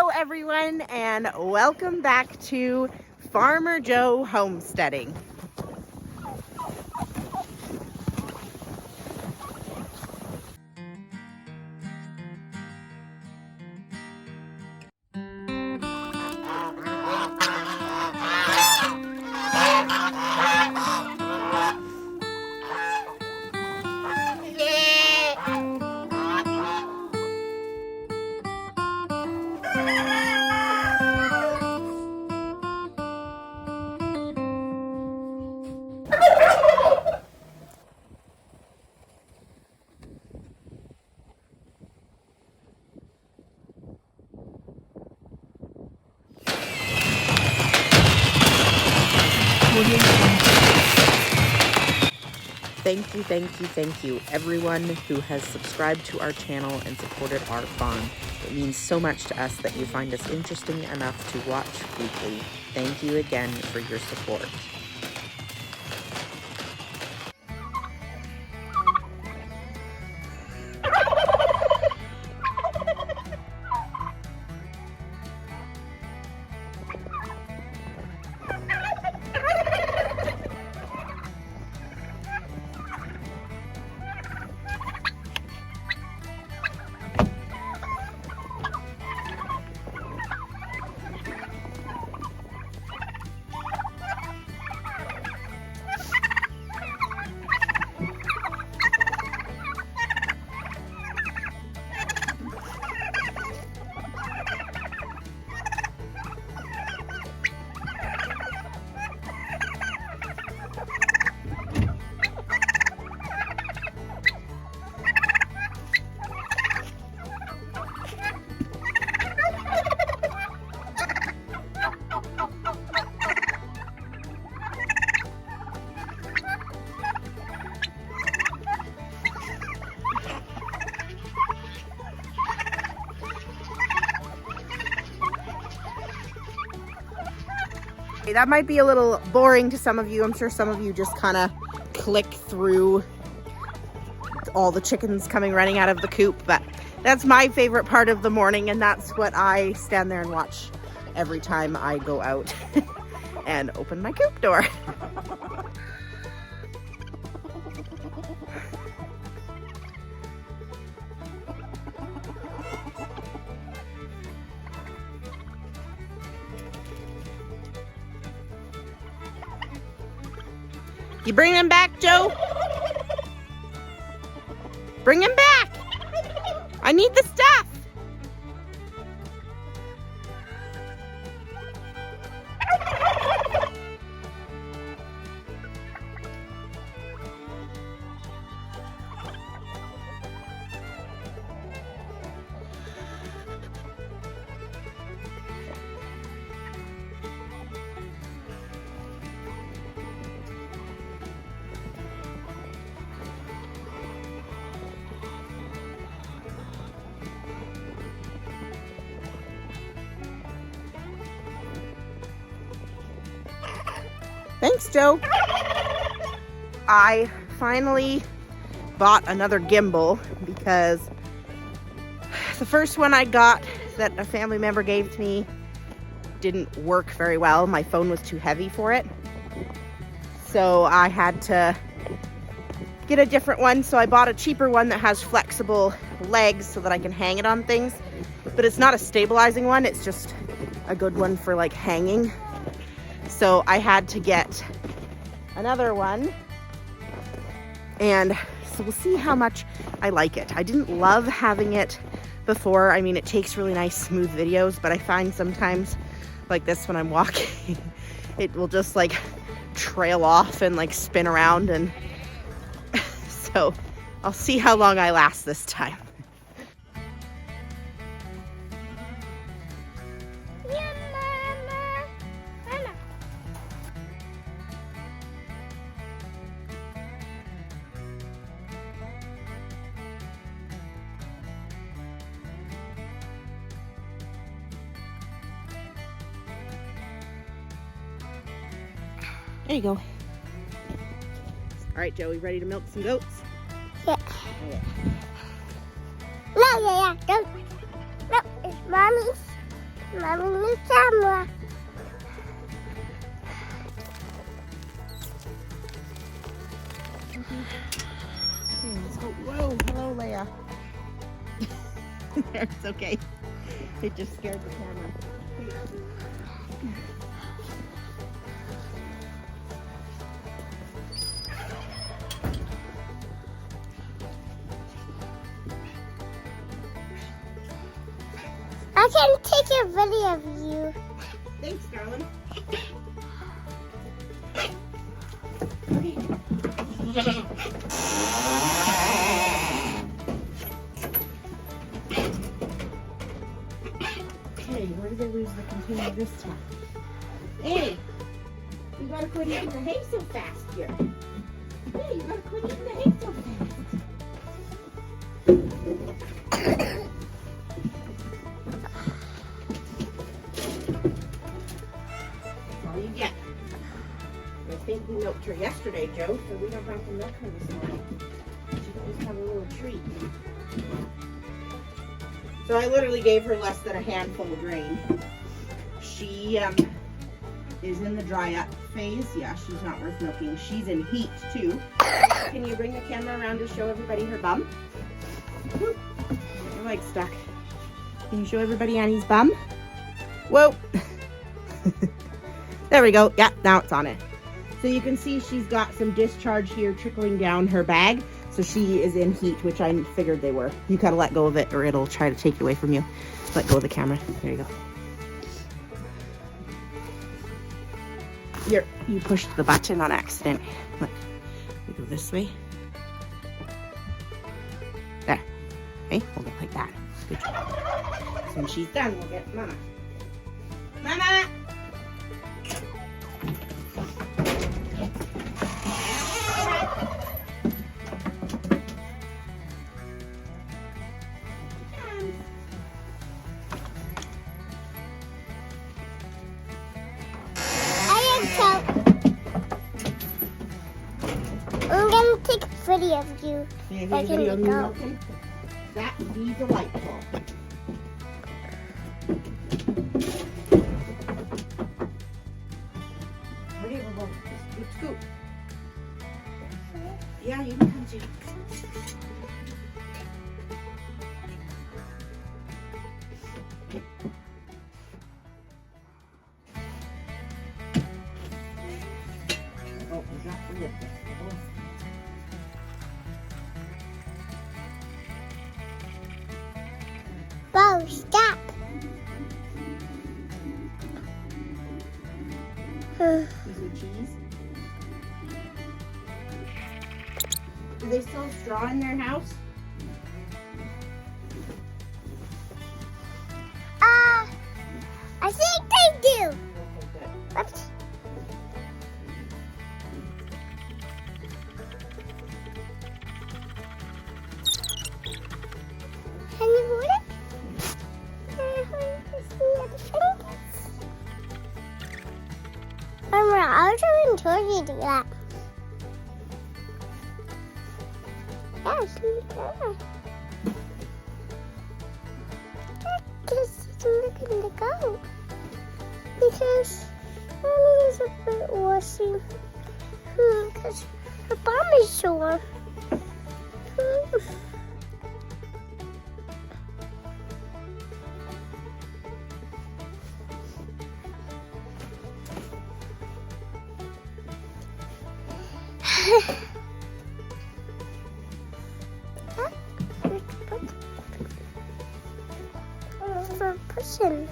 Hello everyone and welcome back to Farmer Joe Homesteading. Thank you everyone who has subscribed to our channel and supported our farm. It means so much to us that you find us interesting enough to watch weekly. Thank you again for your support. That might be a little boring to some of you. I'm sure some of you just kind of click through all the chickens coming running out of the coop, but that's my favorite part of the morning, and that's what I stand there and watch every time I go out and open my coop door. You bring him back, Joe? Bring him back! I need the stuff! Thanks, Joe. I finally bought another gimbal because the first one I got that a family member gave to me didn't work very well. My phone was too heavy for it. So I had to get a different one. So I bought a cheaper one that has flexible legs so that I can hang it on things. But it's not a stabilizing one. It's just a good one for like hanging. So I had to get another one, and so we'll see how much I like it. I didn't love having it before. I mean, it takes really nice smooth videos, but I find sometimes like this when I'm walking, it will just like trail off and like spin around, and so I'll see how long I last this time. There you go. All right, Joey, ready to milk some goats? Yeah. Okay. Yeah. Go. No, it's mommy's. Mommy, new camera. Okay, let's go. Whoa, hello, Leia. It's okay. It just scared the camera. I can take a video of you. Thanks, darling. Okay, where did I lose the container this time? Hey, you gotta quit eating the hay so fast here. Hey, you gotta quit eating the hay so fast. That's all you get. I think we milked her yesterday, Joe, so we don't have to milk her this morning. She can always have a little treat. So I literally gave her less than a handful of grain. She is in the dry up phase. Yeah, she's not worth milking. She's in heat too. Can you bring the camera around to show everybody her bum? Your leg's stuck. Can you show everybody Annie's bum? Whoa. There we go. Yeah, now it's on it. So you can see she's got some discharge here trickling down her bag. So she is in heat, which I figured they were. You gotta let go of it or it'll try to take it away from you. Let go of the camera. There you go. You pushed the button on accident. Look, we go this way. There. Okay, hold it like that. Good job. So when she's done, we'll get Mama. Mama! I'm gonna take a video of you. Yeah, I can go. That would be delightful. Okay, we'll just scoop. Yeah, you can come too. Oh, we got the lip. Whoa, stop. Piece of cheese. Do they sell straw in their house? I think they do. Oops. Can you hold it? I was trying to do that. Yes, just looking to go because Mommy is a bit wussy because her bum is sore. For pushing.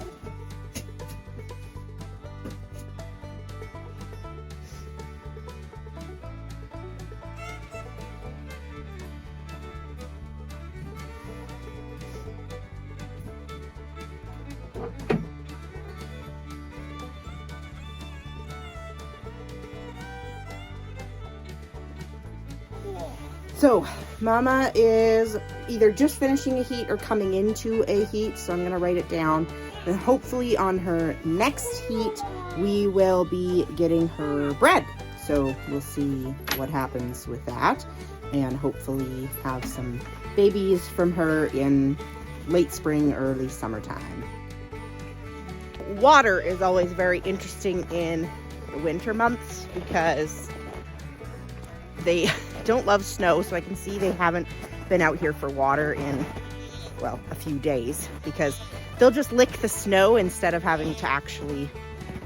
So, Mama is either just finishing a heat or coming into a heat, so I'm going to write it down. And hopefully on her next heat, we will be getting her bred. So, we'll see what happens with that, and hopefully have some babies from her in late spring, early summertime. water is always very interesting in the winter months because they don't love snow, so I can see they haven't been out here for water in, well, a few days, because they'll just lick the snow instead of having to actually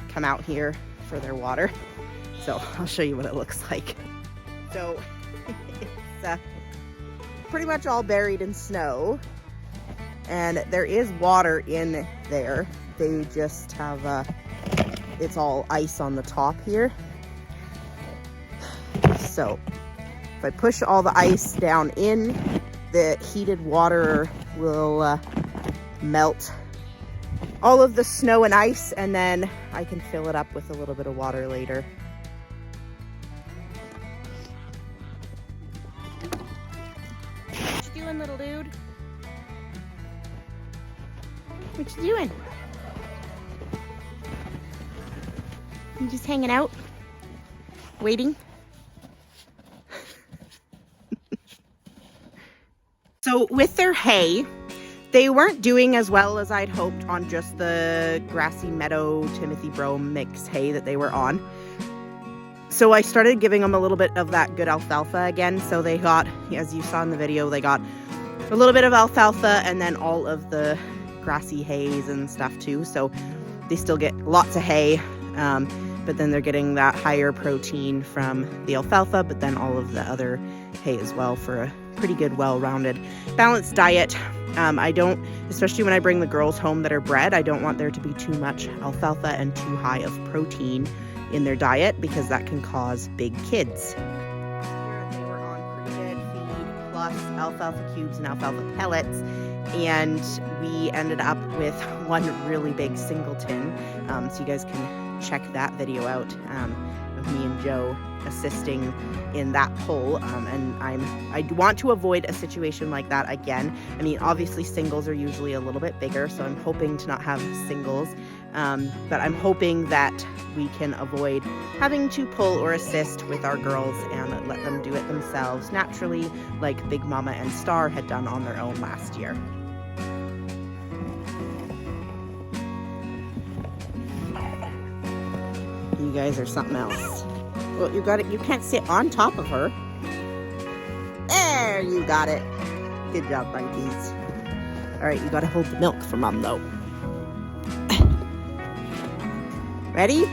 come out here for their water. So I'll show you what it looks like. So it's pretty much all buried in snow, and there is water in there. They just have it's all ice on the top here. So if I push all the ice down in, the heated water will melt all of the snow and ice, and then I can fill it up with a little bit of water later. What you doing, little dude? What you doing? You just hanging out? Waiting? So with their hay, they weren't doing as well as I'd hoped on just the grassy meadow Timothy brome mix hay that they were on. So I started giving them a little bit of that good alfalfa again. So they got, as you saw in the video, they got a little bit of alfalfa and then all of the grassy hays and stuff too. So they still get lots of hay, but then they're getting that higher protein from the alfalfa, but then all of the other hay as well for a pretty good, well-rounded, balanced diet. I don't, especially when I bring the girls home that are bred, I don't want there to be too much alfalfa and too high of protein in their diet because that can cause big kids. Here they were on pretty good feed plus alfalfa cubes and alfalfa pellets, and we ended up with one really big singleton. So you guys can check that video out of me and Joe assisting in that pull, and I want to avoid a situation like that again. I mean, obviously singles are usually a little bit bigger, so I'm hoping to not have singles, but I'm hoping that we can avoid having to pull or assist with our girls and let them do it themselves naturally, like Big Mama and Star had done on their own last year. You guys are something else. Well, you got it. You can't sit on top of her. There, you got it. Good job, monkeys. All right, you got to hold the milk for Mom, though. Ready?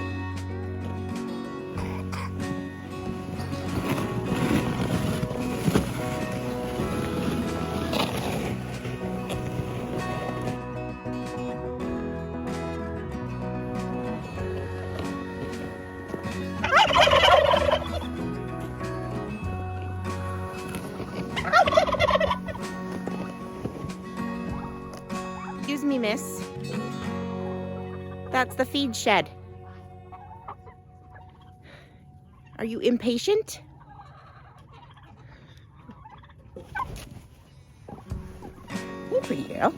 Excuse me, miss. That's the feed shed. Are you impatient? Hey, pretty girl.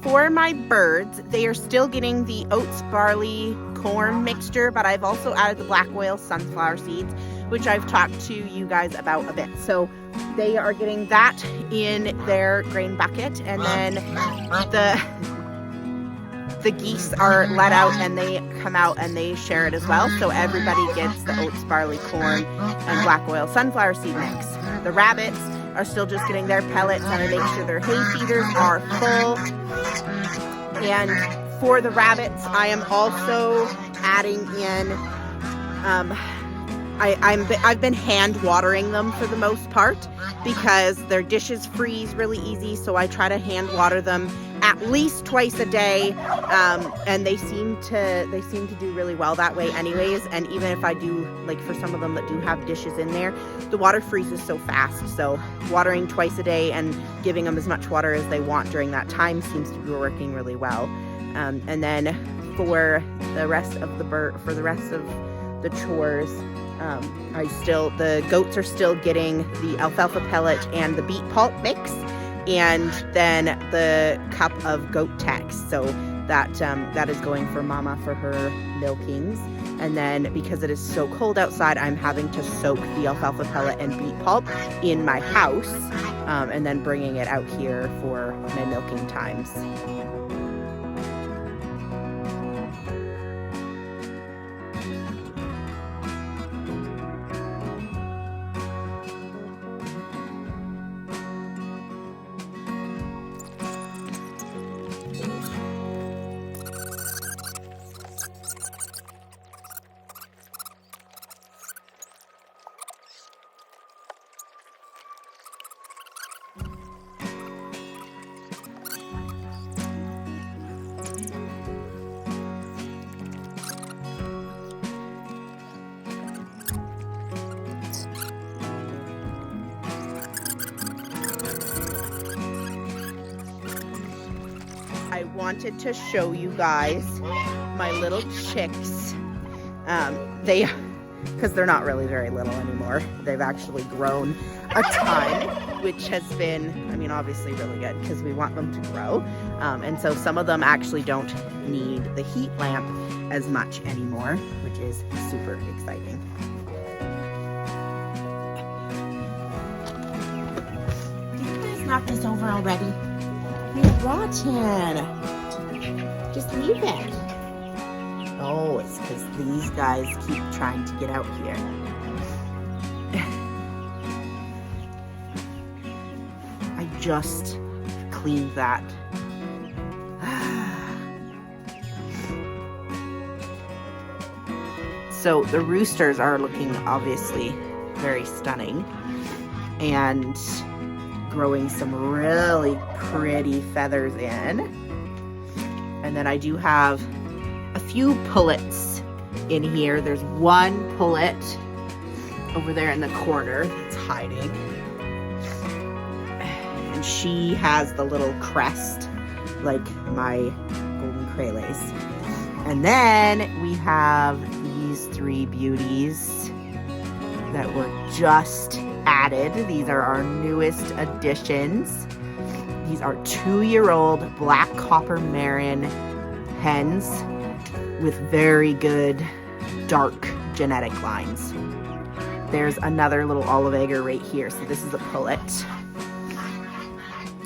For my birds, they are still getting the oats, barley, corn mixture, but I've also added the black oil sunflower seeds, which I've talked to you guys about a bit. So they are getting that in their grain bucket, and then the geese are let out and they come out and they share it as well. So everybody gets the oats, barley, corn, and black oil sunflower seed mix. The rabbits are still just getting their pellets, and I make sure their hay feeders are full. And for the rabbits, I am also adding in, I've been hand watering them for the most part because their dishes freeze really easy. So I try to hand water them at least twice a day, and they seem to do really well that way anyways. And even if I do, like for some of them that do have dishes in there, the water freezes so fast. So watering twice a day and giving them as much water as they want during that time seems to be working really well. And then for the rest of the chores, the goats are still getting the alfalfa pellet and the beet pulp mix, and then the cup of goat tex. So that is going for Mama for her milkings. And then because it is so cold outside, I'm having to soak the alfalfa pellet and beet pulp in my house, and then bringing it out here for my milking times. I wanted to show you guys my little chicks. Because they're not really very little anymore. They've actually grown a ton, which has been, I mean, obviously really good because we want them to grow. And so some of them actually don't need the heat lamp as much anymore, which is super exciting. Did you guys knock this over already? You're rotten. Just leave it. Oh, it's because these guys keep trying to get out here. I just cleaned that. So the roosters are looking obviously very stunning and growing some really pretty feathers in. And then I do have a few pullets in here. There's one pullet over there in the corner that's hiding. And she has the little crest like my golden craylays. And then we have these three beauties that were just added. These are our newest additions. These are 2-year-old black copper marin hens with very good dark genetic lines. There's another little olive egger right here. So this is a pullet.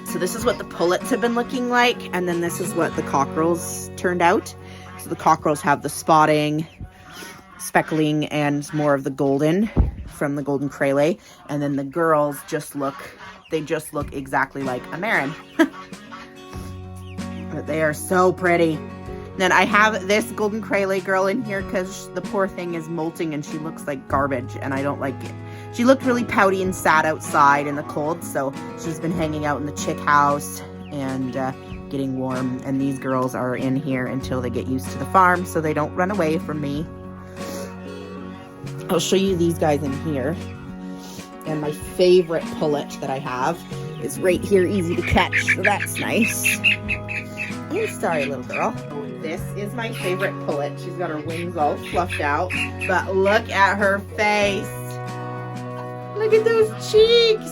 So this is what the pullets have been looking like, and then this is what the cockerels turned out. So the cockerels have the spotting, speckling, and more of the golden from the golden craylay, and then the girls just look exactly like a marin. But they are so pretty. Then I have this golden craylay girl in here because the poor thing is molting and she looks like garbage and I don't like it. She looked really pouty and sad outside in the cold, so she's been hanging out in the chick house and getting warm. And these girls are in here until they get used to the farm so they don't run away from me. I'll show you these guys in here. And my favorite pullet that I have is right here, easy to catch, so that's nice. Oh, sorry, little girl. This is my favorite pullet. She's got her wings all fluffed out, but look at her face. Look at those cheeks.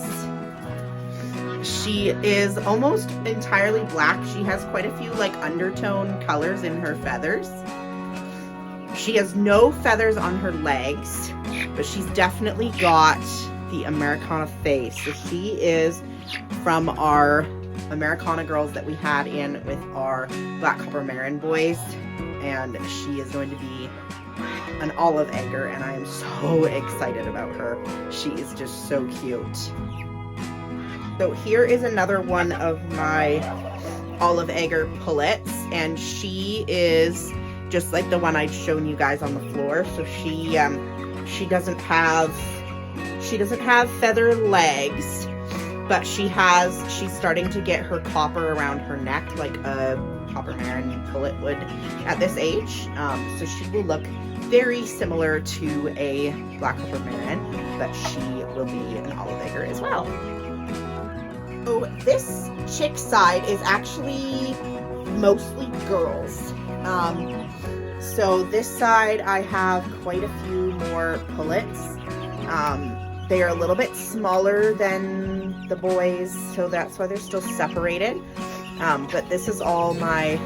She is almost entirely black. She has quite a few like undertone colors in her feathers. She has no feathers on her legs, but she's definitely got the Americana face. So she is from our Americana girls that we had in with our black copper marin boys, and she is going to be an olive egger, and I am so excited about her. She is just so cute. So here is another one of my olive egger pullets, and she is just like the one I'd shown you guys on the floor. So she doesn't have feather legs, but she's starting to get her copper around her neck like a copper marin pullet would at this age. So she will look very similar to a black copper marin, but she will be an olive egger as well. So this chick side is actually mostly girls. So this side I have quite a few more pullets. They are a little bit smaller than the boys, so that's why they're still separated. But this is all my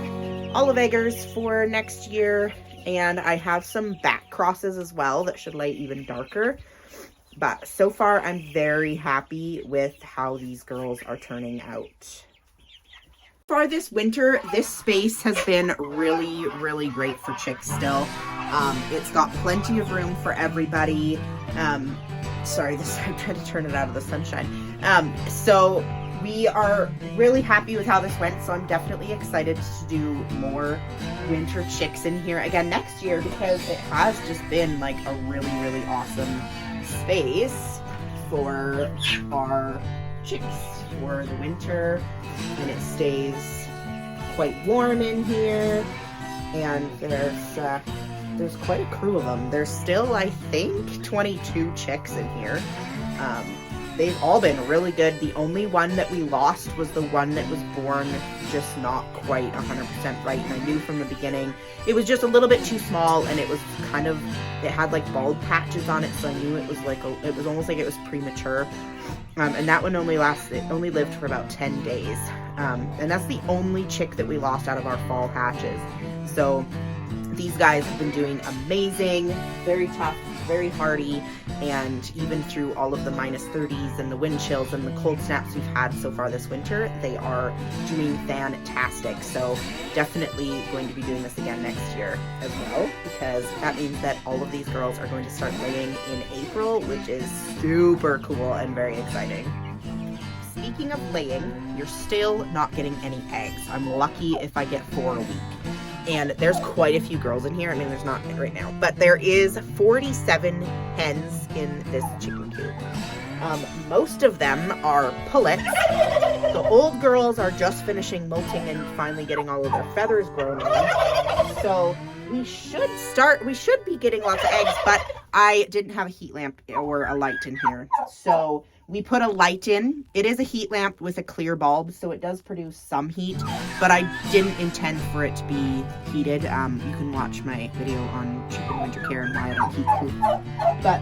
olive eggers for next year, and I have some back crosses as well that should lay even darker. But so far, I'm very happy with how these girls are turning out. For this winter, this space has been really, really great for chicks still. It's got plenty of room for everybody. Sorry, I'm trying to turn it out of the sunshine. So we are really happy with how this went, so I'm definitely excited to do more winter chicks in here again next year, because it has just been like a really, really awesome space for our chicks for the winter, and it stays quite warm in here, and there's quite a crew of them. There's still, I think, 22 chicks in here. They've all been really good. The only one that we lost was the one that was born just not quite 100% right, and I knew from the beginning it was just a little bit too small, and it was kind of, it had like bald patches on it, so I knew it was like it was almost like it was premature. And that one only lived for about 10 days, and that's the only chick that we lost out of our fall hatches. So these guys have been doing amazing, very tough, very hardy, and even through all of the -30s and the wind chills and the cold snaps we've had so far this winter, they are doing fantastic. So definitely going to be doing this again next year as well, because that means that all of these girls are going to start laying in April, which is super cool and very exciting. Speaking of laying, you're still not getting any eggs. I'm lucky if I get 4 a week. And there's quite a few girls in here. I mean, there's not right now, but there is 47 hens in this chicken coop. Most of them are pullets. The old girls are just finishing molting and finally getting all of their feathers grown in. So we should be getting lots of eggs, but I didn't have a heat lamp or a light in here. So we put a light in. It is a heat lamp with a clear bulb, so it does produce some heat, but I didn't intend for it to be heated. You can watch my video on chicken winter care and why I don't heat coop. But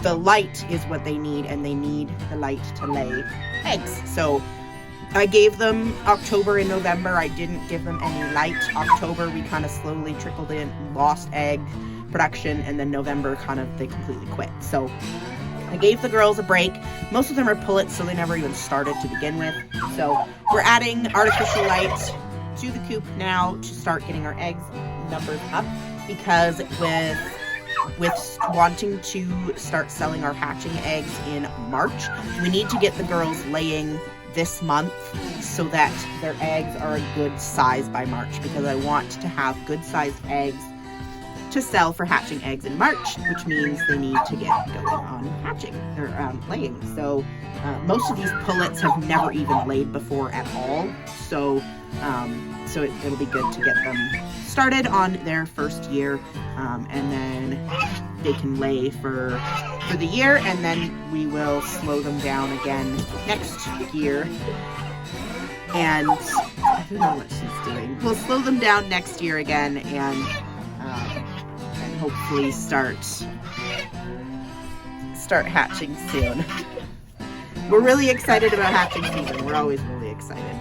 the light is what they need, and they need the light to lay eggs. So I gave them October and November. I didn't give them any light. October, we kind of slowly trickled in, lost egg production, and then November they completely quit. So I gave the girls a break. Most of them are pullets, so they never even started to begin with. So we're adding artificial light to the coop now to start getting our eggs numbers up, because with wanting to start selling our hatching eggs in March, we need to get the girls laying this month so that their eggs are a good size by March, because I want to have good sized eggs to sell for hatching eggs in March, which means they need to get going on hatching or laying. So most of these pullets have never even laid before at all, so it'll be good to get them started on their first year, and then they can lay for the year, and then we will slow them down again next year. And I don't know what she's doing. We'll slow them down next year again, and hopefully start hatching soon. We're really excited about hatching season. We're always really excited.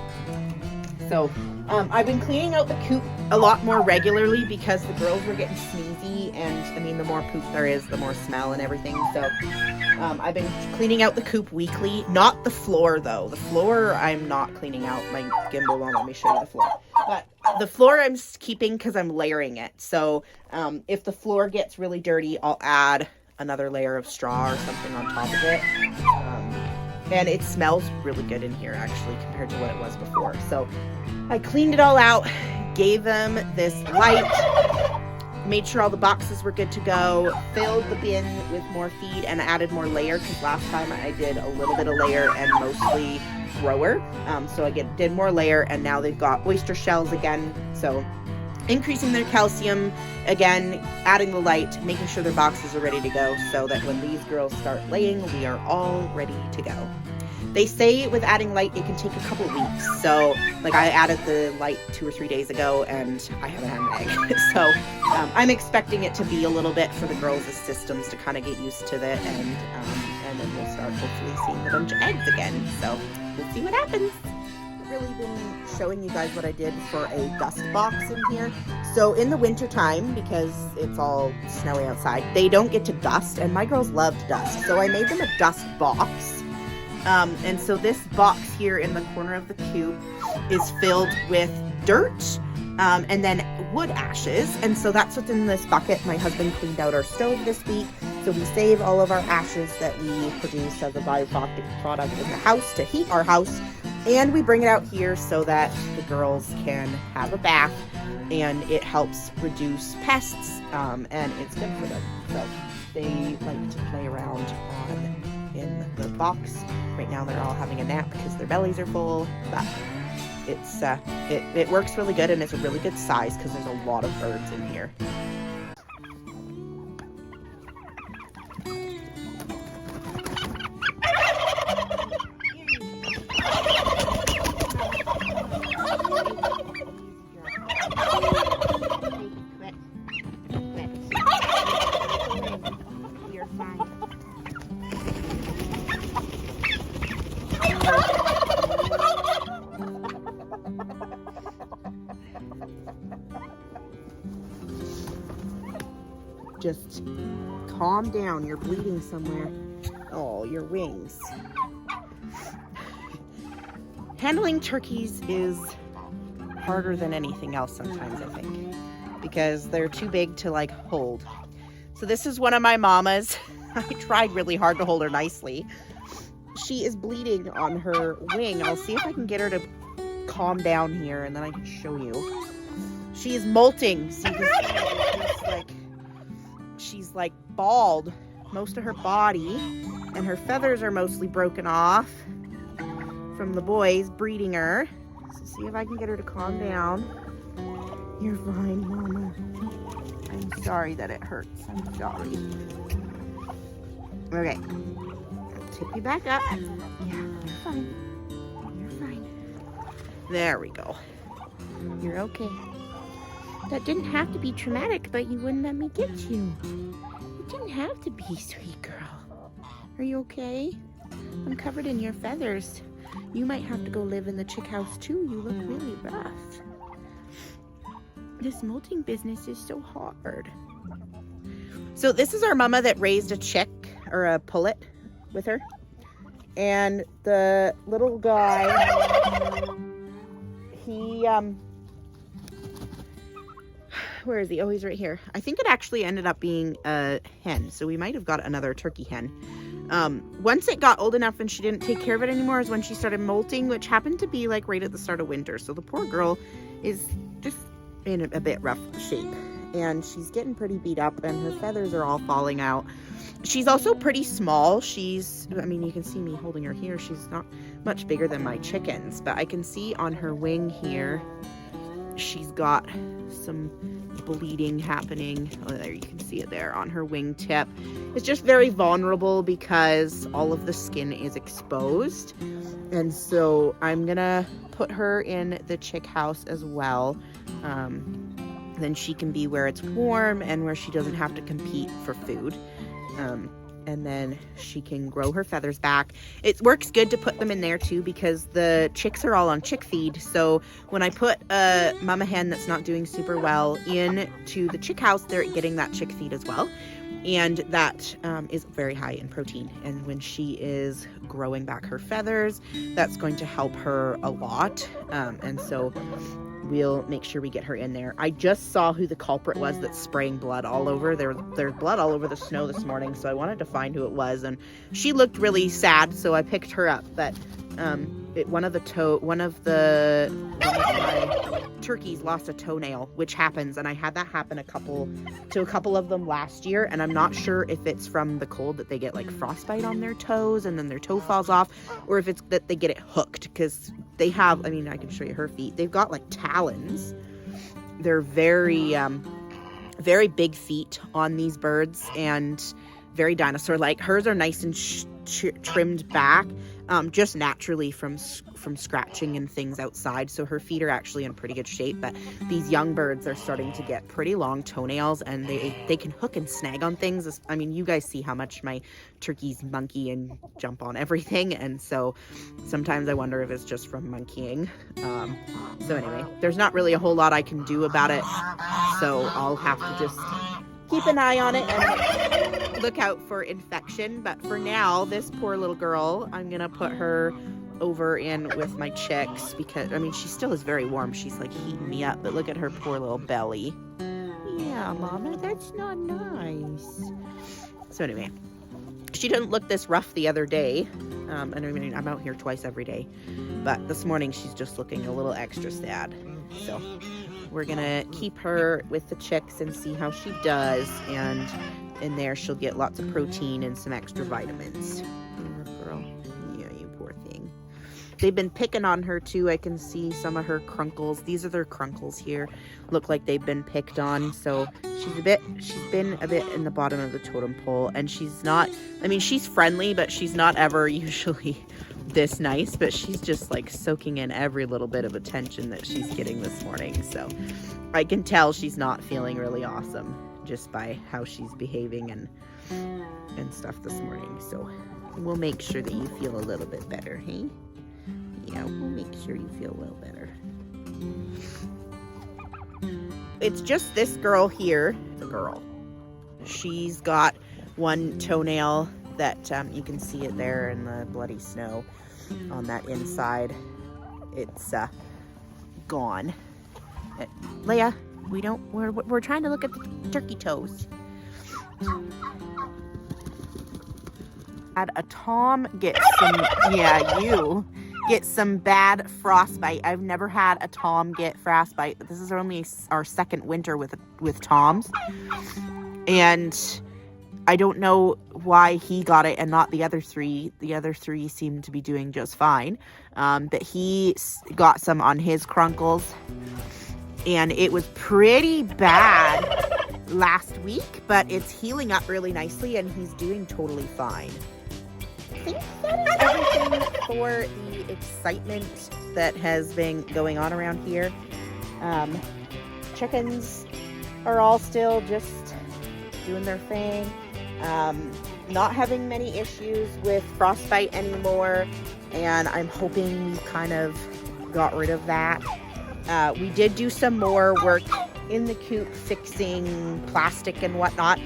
So I've been cleaning out the coop a lot more regularly, because the girls were getting sneezy, and I mean, the more poop there is, the more smell and everything. So I've been cleaning out the coop weekly. Not the floor though. The floor I'm not cleaning out. My gimbal won't let me show you the floor. But the floor I'm keeping because I'm layering it. So if the floor gets really dirty, I'll add another layer of straw or something on top of it. And it smells really good in here, actually, compared to what it was before. So I cleaned it all out, gave them this light, made sure all the boxes were good to go, filled the bin with more feed, and added more layer, because last time I did a little bit of layer and mostly grower. So I did more layer, and now they've got oyster shells again. So increasing their calcium, again, adding the light, making sure their boxes are ready to go, so that when these girls start laying, we are all ready to go. They say with adding light, it can take a couple weeks. So, like, I added the light 2 or 3 days ago, and I haven't had an egg. So, I'm expecting it to be a little bit for the girls' systems to kind of get used to it, and then we'll start hopefully seeing a bunch of eggs again. So, we'll see what happens. really been showing you guys what I did for a dust box in here. So in the winter time, because it's all snowy outside, they don't get to dust, and my girls loved dust. So I made them a dust box. And so this box here in the corner of the coop is filled with dirt and then wood ashes. And so that's what's in this bucket. My husband cleaned out our stove this week. So we save all of our ashes that we produce as a byproduct in the house to heat our house. And we bring it out here so that the girls can have a bath, and it helps reduce pests, and it's good for them. So they like to play around in the box. Right now they're all having a nap because their bellies are full, but it's it works really good, and it's a really good size because there's a lot of birds in here. Just calm down. You're bleeding somewhere. Oh, your wings. Handling turkeys is harder than anything else sometimes, I think, because they're too big to like hold. So this is one of my mamas. I tried really hard to hold her nicely. She is bleeding on her wing. I'll see if I can get her to calm down here, and then I can show you. She is molting. So you can see she's like bald, most of her body, and her feathers are mostly broken off from the boys breeding her. So see if I can get her to calm down. You're fine, Mama. I'm sorry that it hurts. I'm sorry. Okay. Tip you back up. Yeah, you're fine. You're fine. There we go. You're okay. That didn't have to be traumatic, but you wouldn't let me get you. It didn't have to be, sweet girl. Are you okay? I'm covered in your feathers. You might have to go live in the chick house too. You look really rough. This molting business is so hard. So this is our mama that raised a chick, or a pullet, with her. And the little guy, he, where is he? Oh, he's right here. I think it actually ended up being a hen, so we might have got another turkey hen. Once it got old enough and she didn't take care of it anymore is when she started molting, which happened to be like right at the start of winter. So the poor girl is just in a bit rough shape, and she's getting pretty beat up, and her feathers are all falling out. She's also pretty small. I mean, you can see me holding her here. She's not much bigger than my chickens, but I can see on her wing here, she's got some bleeding happening. Oh, there, you can see it there on her wingtip. It's just very vulnerable because all of the skin is exposed. And so I'm gonna put her in the chick house as well. Then she can be where it's warm and where she doesn't have to compete for food. And then she can grow her feathers back. It works good to put them in there too, because the chicks are all on chick feed. So when I put a mama hen that's not doing super well into the chick house, they're getting that chick feed as well. And that is very high in protein. And when she is growing back her feathers, that's going to help her a lot. And so we'll make sure we get her in there. I just saw who the culprit was that's spraying blood all over. There's blood all over the snow this morning, so I wanted to find who it was, and she looked really sad, so I picked her up. But one of my turkeys lost a toenail, which happens, and I had that happen to a couple of them last year, and I'm not sure if it's from the cold that they get like frostbite on their toes and then their toe falls off, or if it's that they get it hooked, because they have, I mean, I can show you her feet. They've got like talons. They're very, very big feet on these birds, and very dinosaur-like. Hers are nice and trimmed back. just naturally from scratching and things outside. So her feet are actually in pretty good shape, but these young birds are starting to get pretty long toenails, and they can hook and snag on things. I mean, you guys see how much my turkeys monkey and jump on everything, and so sometimes I wonder if it's just from monkeying. So anyway, there's not really a whole lot I can do about it, so I'll have to just keep an eye on it and look out for infection. But for now, this poor little girl, I'm gonna put her over in with my chicks, because I mean, she still is very warm. She's like heating me up, but look at her poor little belly. Yeah, Mama, that's not nice. So anyway, she didn't look this rough the other day. And I mean, I'm out here twice every day, but this morning she's just looking a little extra sad. So we're gonna keep her with the chicks and see how she does, and in there she'll get lots of protein and some extra vitamins. Oh, girl, yeah, you poor thing. They've been picking on her too. I can see some of her crunkles. These are their crunkles here. Look like they've been picked on. So she's been a bit in the bottom of the totem pole, and she's not, I mean, she's friendly, but she's not ever usually this nice, but she's just like soaking in every little bit of attention that she's getting this morning. So I can tell she's not feeling really awesome just by how she's behaving and stuff this morning. So we'll make sure that you feel a little bit better, hey? Yeah, we'll make sure you feel a little better. It's just this girl here, the girl. She's got one toenail that you can see it there in the bloody snow on that inside. It's gone. Leia, we're trying to look at the turkey toes. Had a Tom get some bad frostbite. I've never had a Tom get frostbite. This is only our second winter with Toms, and I don't know why he got it and not the other three. The other three seem to be doing just fine, but he got some on his crunkles, and it was pretty bad last week, but it's healing up really nicely and he's doing totally fine. I think that is everything for the excitement that has been going on around here. Chickens are all still just doing their thing. Not having many issues with frostbite anymore, and I'm hoping we kind of got rid of that. We did do some more work in the coop fixing plastic and whatnot,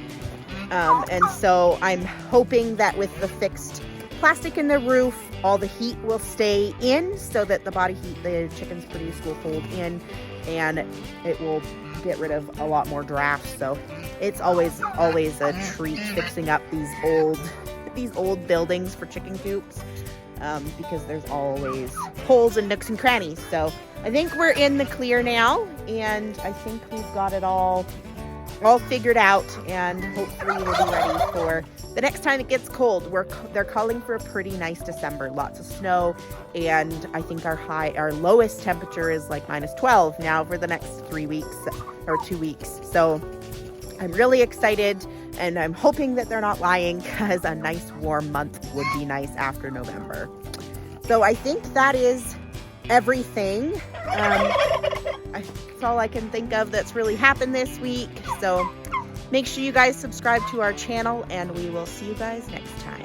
and so I'm hoping that with the fixed plastic in the roof, all the heat will stay in, so that the body heat the chickens produce will hold in, and it will get rid of a lot more drafts. So it's always a treat fixing up these old buildings for chicken coops, because there's always holes and nooks and crannies. So I think we're in the clear now, and I think we've got it all figured out, and hopefully we'll be ready for the next time it gets cold. They're calling for a pretty nice December, lots of snow, and I think our lowest temperature is like -12 now for the next 3 weeks or 2 weeks. So I'm really excited, and I'm hoping that they're not lying, because a nice warm month would be nice after November. So I think that is everything. That's all I can think of that's really happened this week. So make sure you guys subscribe to our channel, and we will see you guys next time.